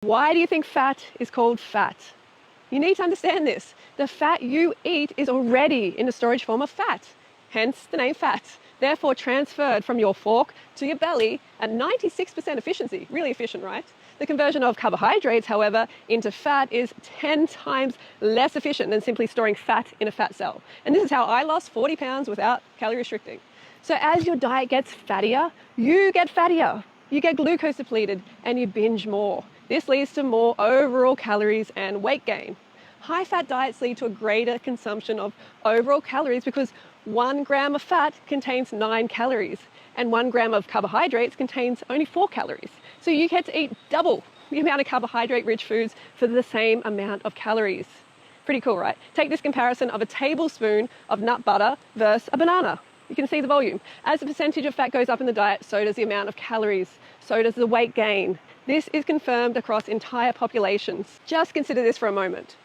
Why do you think fat is called fat? You need to understand this. The fat you eat is already in the storage form of fat, hence the name fat. Therefore transferred from your fork to your belly at 96% efficiency. Really efficient, right? The conversion of carbohydrates, however, into fat is 10 times less efficient than simply storing fat in a fat cell. And this is how I lost 40 pounds without calorie restricting. So as your diet gets fattier, you get fattier. You get glucose depleted and you binge more. This leads to more overall calories and weight gain. High-fat diets lead to a greater consumption of overall calories because 1 gram of fat contains 9 calories and 1 gram of carbohydrates contains only 4 calories. So you get to eat double the amount of carbohydrate-rich foods for the same amount of calories. Pretty cool, right? Take this comparison of a tablespoon of nut butter versus a banana. You can see the volume. As the percentage of fat goes up in the diet, so does the amount of calories, so does the weight gain. This is confirmed across entire populations. Just consider this for a moment.